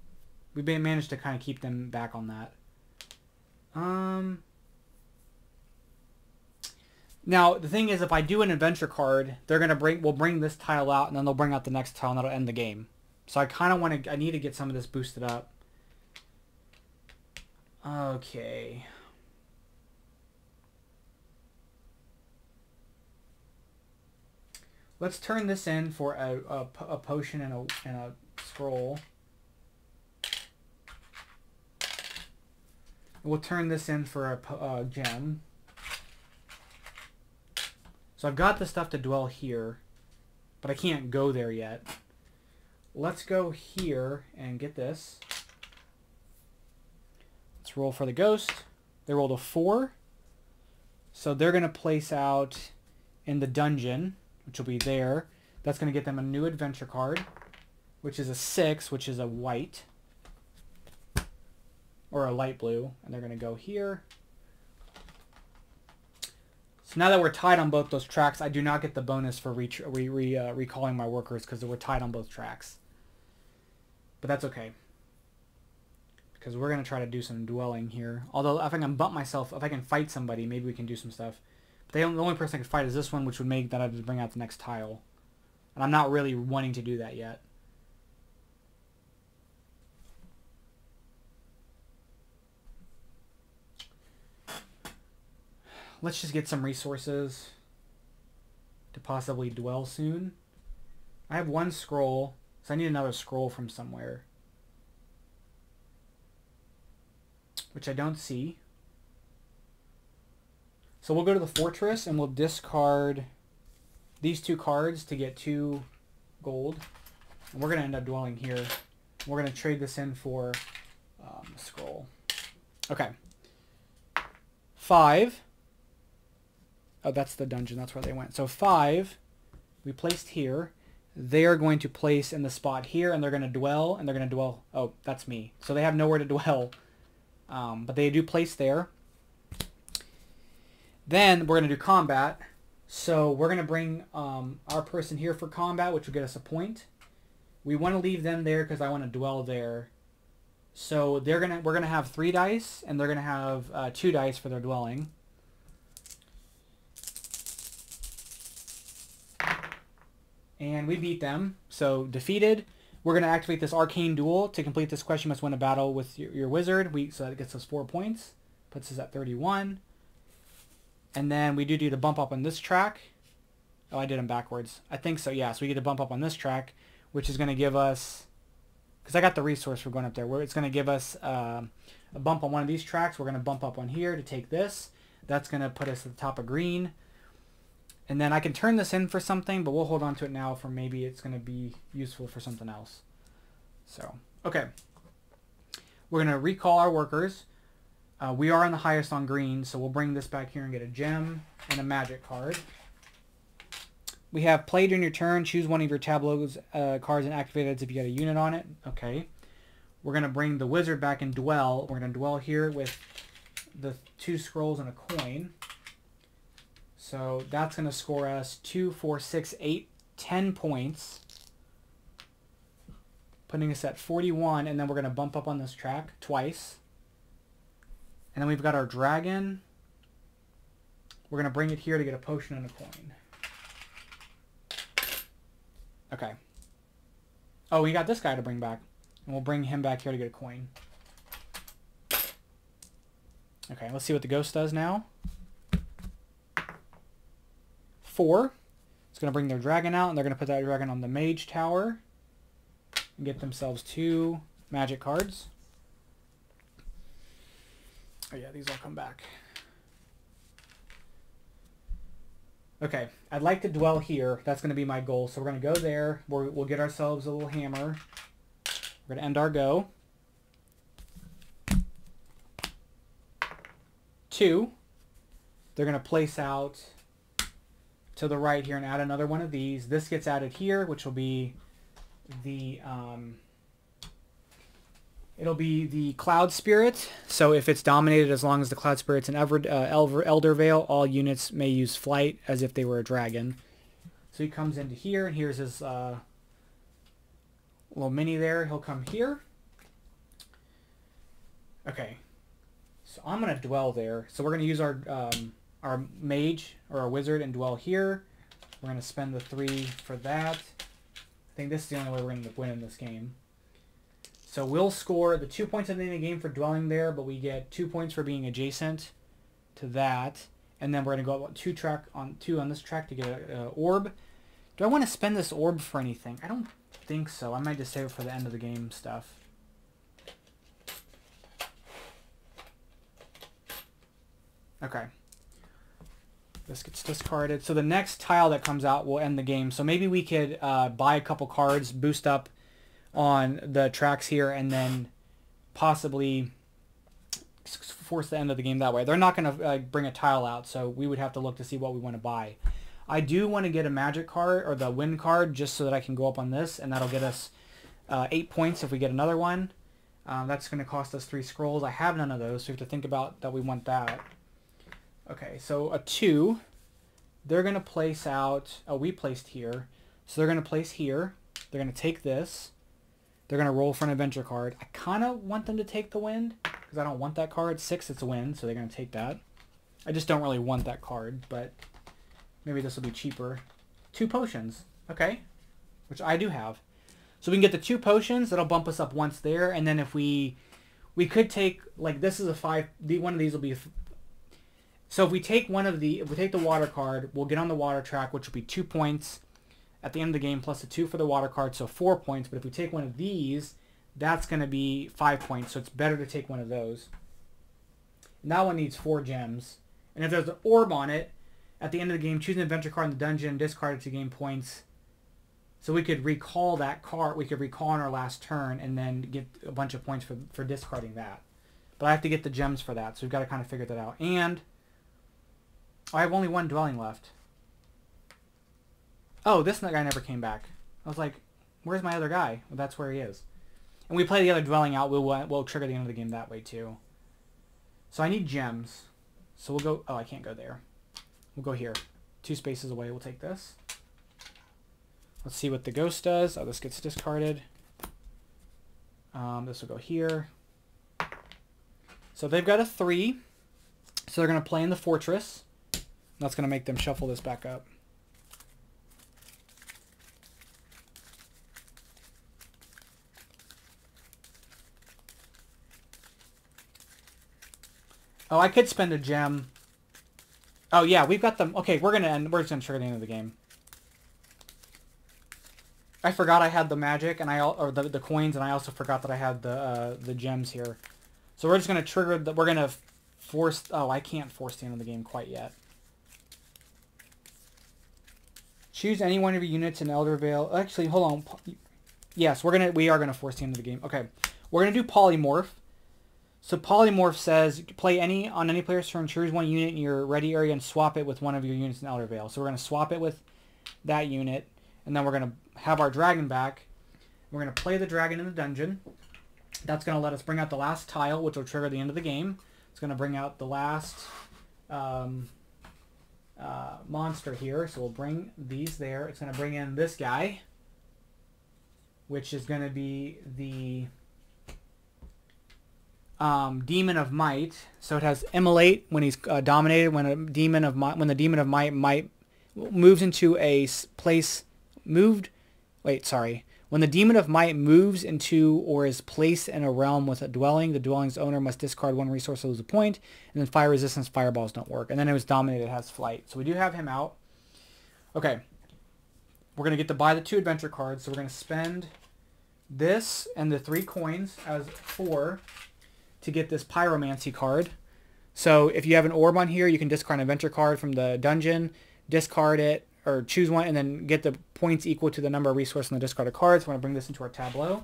We've managed to kind of keep them back on that. Now, the thing is, if I do an adventure card, they're gonna we'll bring this tile out, and then they'll bring out the next tile, and that'll end the game. So I kind of want to, I need to get some of this boosted up. Okay. Let's turn this in for a potion and a scroll. We'll turn this in for a gem. So I've got the stuff to dwell here, but I can't go there yet. Let's go here and get this. Let's roll for the ghost. They rolled a 4. So they're going to place out in the dungeon, which will be there. That's going to get them a new adventure card, which is a 6, which is a white. Or a light blue. And they're going to go here. So now that we're tied on both those tracks, I do not get the bonus for recalling my workers because we're tied on both tracks. But that's okay. Because we're going to try to do some dwelling here. Although if I can bump myself, if I can fight somebody, maybe we can do some stuff. But the only person I can fight is this one, which would make that I just bring out the next tile. And I'm not really wanting to do that yet. Let's just get some resources to possibly dwell soon. I have 1 scroll, so I need another scroll from somewhere. Which I don't see. So we'll go to the fortress and we'll discard these 2 cards to get 2 gold. And we're going to end up dwelling here. We're going to trade this in for a scroll. Okay. 5. Oh, that's the dungeon. That's where they went. So 5, we placed here. They are going to place in the spot here, and they're going to dwell, and they're going to dwell. Oh, that's me. So they have nowhere to dwell, but they do place there. Then we're going to do combat. So we're going to bring our person here for combat, which will get us a point. We want to leave them there because I want to dwell there. So we're going to have 3 dice, and they're going to have 2 dice for their dwelling. And we beat them. So defeated. We're going to activate this arcane duel. To complete this quest, you must win a battle with your wizard. So that gets us 4 points. Puts us at 31. And then we do the bump up on this track. Oh, I did them backwards. I think so, yeah. So we get to bump up on this track, which is going to give us, because I got the resource for going up there, where it's going to give us a bump on one of these tracks. We're going to bump up on here to take this. That's going to put us at the top of green. And then I can turn this in for something, but we'll hold on to it now for maybe it's going to be useful for something else. So, okay. We're going to recall our workers. We are on the highest on green, so we'll bring this back here and get a gem and a magic card. We have play during your turn. Choose one of your tableau's cards and activate it if you got a unit on it. Okay. We're going to bring the wizard back and dwell. We're going to dwell here with the 2 scrolls and a coin. So that's going to score us 2, 4, 6, 8, 10 points. Putting us at 41, and then we're going to bump up on this track twice. And then we've got our dragon. We're going to bring it here to get a potion and a coin. Okay. Oh, we got this guy to bring back. And we'll bring him back here to get a coin. Okay, let's see what the ghost does now. 4. It's going to bring their dragon out, and they're going to put that dragon on the mage tower. And get themselves 2 magic cards. Oh yeah, these all come back. Okay, I'd like to dwell here. That's going to be my goal. So we're going to go there. We'll get ourselves a little hammer. We're going to end our go. 2. They're going to place out to the right here and add another one of these. This gets added here, which will be the it'll be the cloud spirit. So if it's dominated, as long as the cloud spirit's in Eldervale, all units may use flight as if they were a dragon. So he comes into here, and here's his little mini there. He'll come here. Okay, so I'm gonna dwell there. So we're gonna use our mage or our wizard and dwell here. We're gonna spend the 3 for that. I think this is the only way we're gonna win in this game. So we'll score the 2 points at the end of the game for dwelling there, but we get 2 points for being adjacent to that. And then we're going to go up 2 on this track to get an orb. Do I want to spend this orb for anything? I don't think so. I might just save it for the end of the game stuff. Okay. This gets discarded. So the next tile that comes out will end the game. So maybe we could buy a couple cards, boost up on the tracks here, and then possibly force the end of the game that way. They're not going to bring a tile out, so we would have to look to see what we want to buy. I do want to get a magic card, or the win card, just so that I can go up on this, and that'll get us 8 points if we get another one. That's going to cost us 3 scrolls. I have none of those, so we have to think about that we want that. Okay, so a 2. They're going to place out... Oh, we placed here. So they're going to place here. They're going to take this. They're going to roll for an adventure card. I kind of want them to take the wind, because I don't want that card. 6, it's a wind, so they're going to take that. I just don't really want that card, but maybe this will be cheaper. 2 potions. Okay. Which I do have. So we can get the 2 potions. That'll bump us up once there. And then if we could take, like, this is a 5. One of these will be... So if we take if we take the water card, we'll get on the water track, which will be 2 points at the end of the game, plus a 2 for the water card, so 4 points. But if we take one of these, that's going to be 5 points, so it's better to take one of those. And that one needs 4 gems. And if there's an orb on it, at the end of the game, choose an adventure card in the dungeon, discard it to gain points. So we could recall that card. We could recall on our last turn and then get a bunch of points for discarding that. But I have to get the gems for that, so we've got to kind of figure that out. And I have only 1 dwelling left. Oh, this guy never came back. I was like, where's my other guy? Well, that's where he is. And we play the other dwelling out. We'll trigger the end of the game that way too. So I need gems. So we'll go... Oh, I can't go there. We'll go here. 2 spaces away. We'll take this. Let's see what the ghost does. Oh, this gets discarded. This will go here. So they've got a 3. So they're going to play in the fortress. That's going to make them shuffle this back up. Oh, I could spend a gem Oh yeah, we've got them. Okay, we're just gonna trigger the end of the game. I forgot I had the magic and or the coins, and I also forgot that I had the gems here. So we're just gonna trigger the. We're gonna force. Oh, I can't force the end of the game quite yet. Choose any one of your units in Eldervale. Actually, hold on. Yes, we are gonna force the end of the game. Okay, we're gonna do polymorph. So polymorph says play on any player's turn, choose one unit in your ready area and swap it with one of your units in Eldervale. So we're gonna swap it with that unit, and then we're gonna have our dragon back. We're gonna play the dragon in the dungeon. That's gonna let us bring out the last tile, which will trigger the end of the game. It's gonna bring out the last monster here. So we'll bring these there. It's gonna bring in this guy, which is gonna be the Demon of Might. So it has immolate when he's dominated. When the Demon of Might moves into a place moved. Wait, sorry. When the Demon of Might moves into or is placed in a realm with a dwelling, the dwelling's owner must discard one resource to lose a point. And then fire resistance fireballs don't work. And then it was dominated, it has flight. So we do have him out. Okay. We're going to get to buy the 2 adventure cards. So we're going to spend this and the 3 coins as 4 to get this pyromancy card. So if you have an orb on here, you can discard an adventure card from the dungeon, discard it, or choose one, and then get the points equal to the number of resources on the discarded cards. We're going to bring this into our tableau.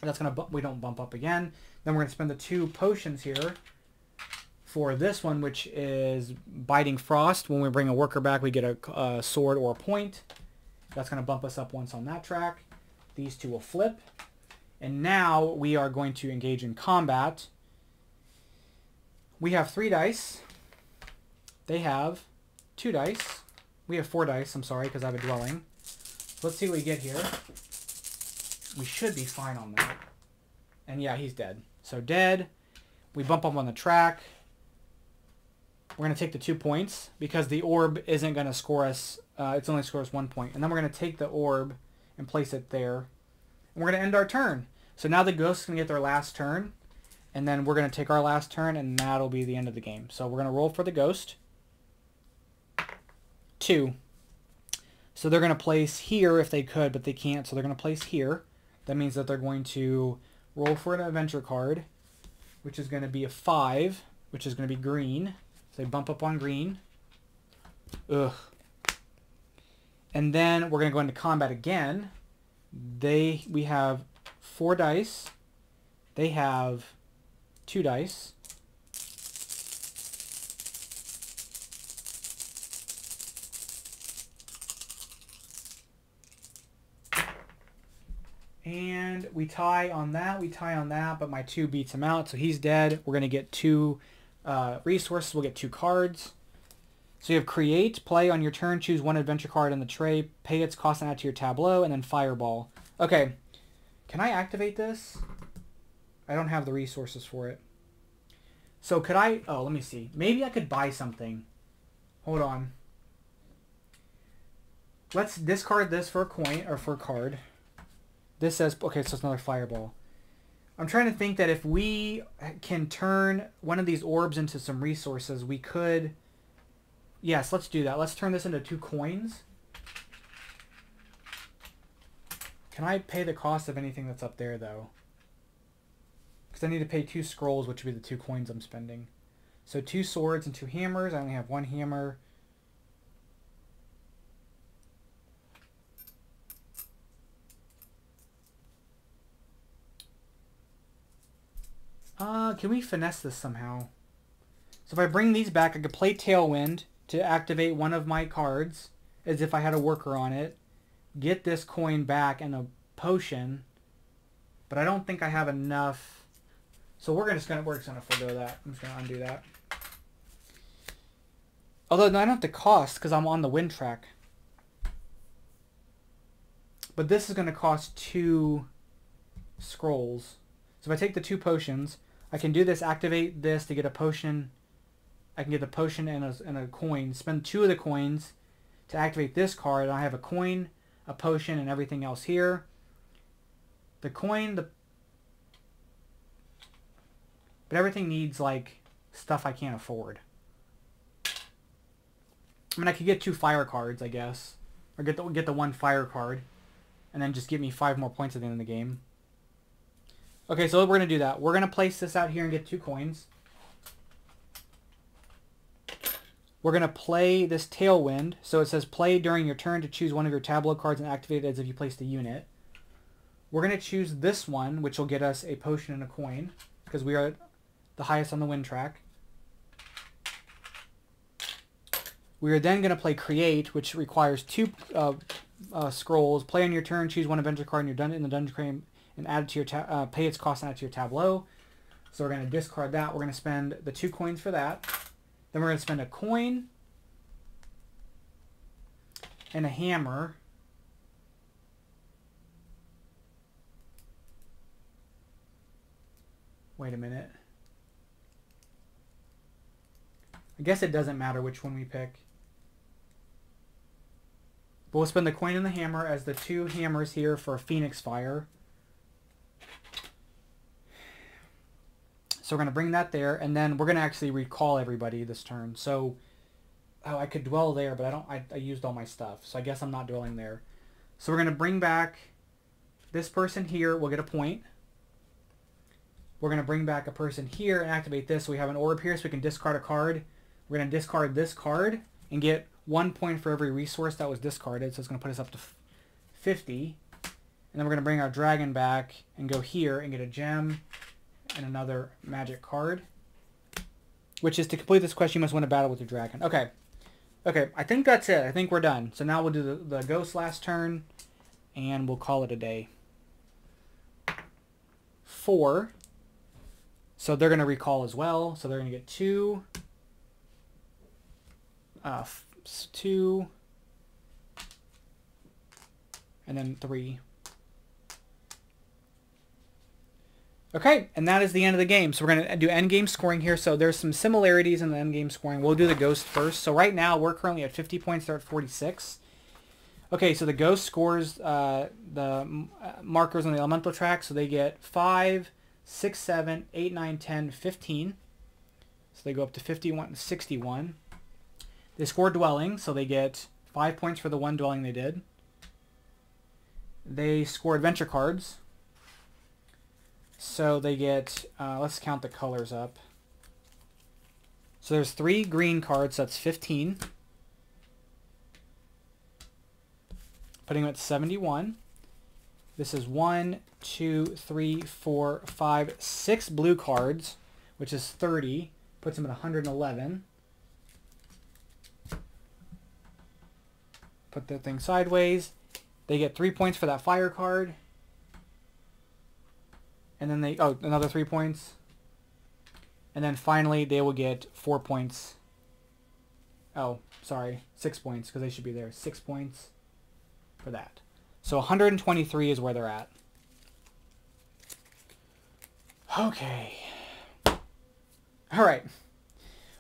That's going to we don't bump up again. Then we're going to spend the 2 potions here for this one, which is Biting Frost. When we bring a worker back, we get a sword or a point. That's going to bump us up once on that track. These 2 will flip. And now we are going to engage in combat. We have 3 dice. They have 2 dice. We have 4 dice, I'm sorry, because I have a dwelling. Let's see what we get here. We should be fine on that. And yeah, he's dead. So dead. We bump up on the track. We're going to take the 2 points because the orb isn't going to score us. It's only scores 1 point. And then we're going to take the orb and place it there. And we're going to end our turn. So now the ghosts can get their last turn. And then we're going to take our last turn, and that'll be the end of the game. So we're going to roll for the ghost. 2. So they're going to place here if they could, but they can't. So they're going to place here. That means that they're going to roll for an adventure card, which is going to be a 5, which is going to be green. So they bump up on green. Ugh. And then we're going to go into combat again. We have 4 dice. They have 2 dice. And we tie on that, but my 2 beats him out, so he's dead. We're going to get 2 resources. We'll get 2 cards. So you have create, play on your turn, choose 1 adventure card in the tray, pay its cost and add to your tableau, and then fireball. Okay, can I activate this? I don't have the resources for it. So could I, oh, let me see. Maybe I could buy something. Hold on. Let's discard this for a coin, or for a card. This says, okay, so it's another fireball. I'm trying to think that if we can turn one of these orbs into some resources, we could... Yes, let's do that. Let's turn this into 2 coins. Can I pay the cost of anything that's up there, though? Because I need to pay 2 scrolls, which would be the 2 coins I'm spending. So 2 swords and 2 hammers. I only have 1 hammer. Can we finesse this somehow? So if I bring these back, I could play Tailwind to activate one of my cards, as if I had a worker on it. Get this coin back and a potion, but I don't think I have enough. So we're just gonna forgo that. I'm just gonna undo that. Although I don't have to cost because I'm on the win track. But this is gonna cost 2 scrolls. So if I take the 2 potions, I can do this, activate this to get a potion. I can get the potion and a coin. Spend 2 of the coins to activate this card. I have a coin, a potion, and everything else here. The coin, but everything needs, like, stuff I can't afford. mean, I could get 2 fire cards, I guess. Or get the 1 fire card. And then just give me 5 more points at the end of the game. Okay, so we're going to do that. We're going to place this out here and get 2 coins. We're going to play this Tailwind. So it says play during your turn to choose one of your tableau cards and activate it as if you placed a unit. We're going to choose this one, which will get us a potion and a coin, because we are the highest on the win track. We are then going to play Create, which requires 2 scrolls. Play on your turn, choose one adventure card in the dungeon frame, and add it to your pay its cost and add it to your tableau. So we're going to discard that. We're going to spend the 2 coins for that. Then we're going to spend a coin and a hammer. Wait a minute. I guess it doesn't matter which one we pick. But we'll spend the coin and the hammer as the 2 hammers here for a Phoenix Fire. So we're going to bring that there, and then we're going to actually recall everybody this turn. So, oh, I could dwell there, but I used all my stuff. So I guess I'm not dwelling there. So we're going to bring back this person here. We'll get a point. We're going to bring back a person here and activate this. So we have an orb here, so we can discard a card. We're going to discard this card and get 1 point for every resource that was discarded. So it's going to put us up to 50. And then we're going to bring our dragon back and go here and get a gem and another magic card. Which is, to complete this quest, you must win a battle with your dragon. Okay. Okay, I think that's it. I think we're done. So now we'll do the ghost last turn, and we'll call it a day. 4. So they're going to recall as well. So they're going to get 2. 2. And then 3. Okay, and that is the end of the game. So we're going to do endgame scoring here. So there's some similarities in the endgame scoring. We'll do the ghost first. So right now we're currently at 50 points. They're at 46. Okay, so the ghost scores the markers on the elemental track. So they get 5, 6, 7, 8, 9, 10, 15. So they go up to 51, 61. They score dwelling, so they get 5 points for the 1 dwelling they did. They score adventure cards. So they get, let's count the colors up. So there's 3 green cards, so that's 15. Putting them at 71. This is 1, 2, 3, 4, 5, 6 blue cards, which is 30. Puts them at 111. Put the thing sideways. They get 3 points for that fire card. And then another 3 points. And then finally they will get 4 points. Oh, sorry, 6 points, because they should be there. 6 points for that. So 123 is where they're at. Okay. All right.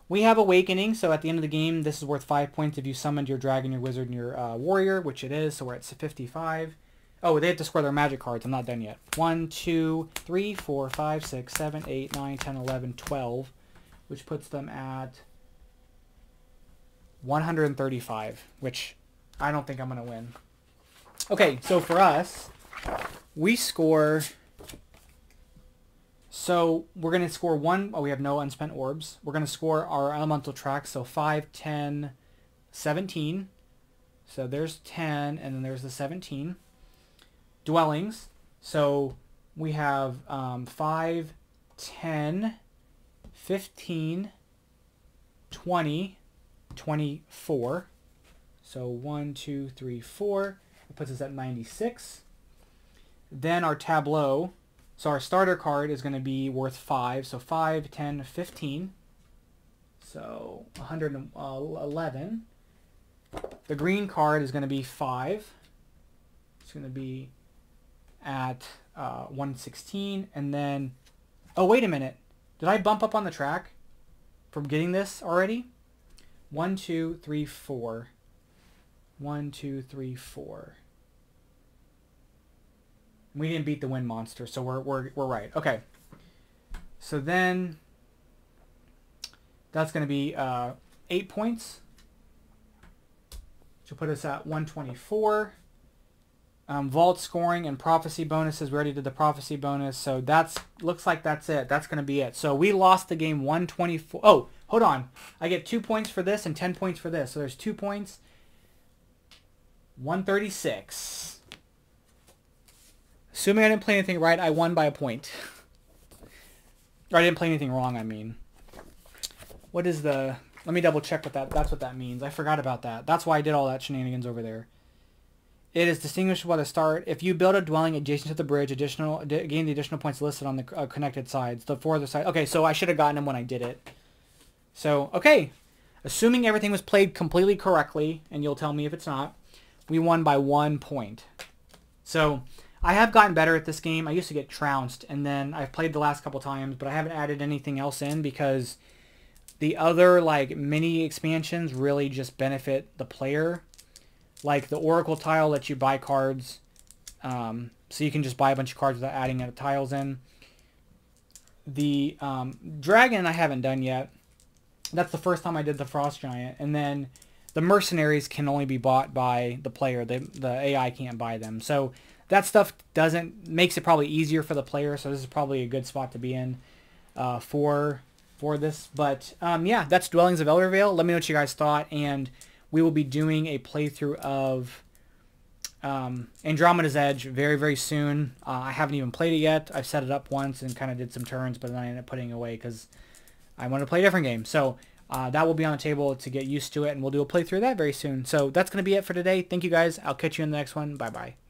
We have Awakening, so at the end of the game, this is worth 5 points if you summoned your dragon, your wizard, and your warrior, which it is, so we're at 55. Oh, they have to score their magic cards. I'm not done yet. 1, 2, 3, 4, 5, 6, 7, 8, 9, 10, 11, 12, which puts them at 135, which I don't think I'm going to win. Okay, so for us, we score... So we're going to score 1... Oh, we have no unspent orbs. We're going to score our elemental tracks, so 5, 10, 17. So there's 10, and then there's the 17. Dwellings. So we have 5, 10, 15, 20, 24. So 1, 2, 3, 4. It puts us at 96. Then our tableau. So our starter card is going to be worth 5. So 5, 10, 15. So 111. The green card is going to be 5. It's going to be at 116. And then, oh, wait a minute. Did I bump up on the track from getting this already? 1, 2, 3, 4. 1, 2, 3, 4. We didn't beat the wind monster, so we're right. Okay. So then that's going to be 8 points. which will put us at 124. Vault scoring and prophecy bonuses. We already did the prophecy bonus, so looks like that's it. That's going to be it. So we lost the game 124. Oh, hold on. I get 2 points for this and 10 points for this. So there's 2 points. 136. Assuming I didn't play anything right, I won by a point. Or I didn't play anything wrong, I mean. What is the... Let me double check what that's what that means. I forgot about that. That's why I did all that shenanigans over there. It is distinguishable by the start. If you build a dwelling adjacent to the bridge, gain the additional points listed on the connected sides. The 4 other sides. Okay, so I should have gotten them when I did it. So, okay. Assuming everything was played completely correctly, and you'll tell me if it's not, we won by 1 point. So, I have gotten better at this game. I used to get trounced, and then I've played the last couple times, but I haven't added anything else in because the other, like, mini expansions really just benefit the player. Like the Oracle tile lets you buy cards, so you can just buy a bunch of cards without adding any tiles in. The Dragon I haven't done yet. That's the first time I did the Frost Giant. And then the Mercenaries can only be bought by the player. The AI can't buy them. So that stuff makes it probably easier for the player. So this is probably a good spot to be in for this. But yeah, that's Dwellings of Eldervale. Let me know what you guys thought, and we will be doing a playthrough of Andromeda's Edge very, very soon. I haven't even played it yet. I've set it up once and kind of did some turns, but then I ended up putting it away because I want to play a different game. So that will be on the table to get used to it, and we'll do a playthrough of that very soon. So that's going to be it for today. Thank you guys. I'll catch you in the next one. Bye-bye.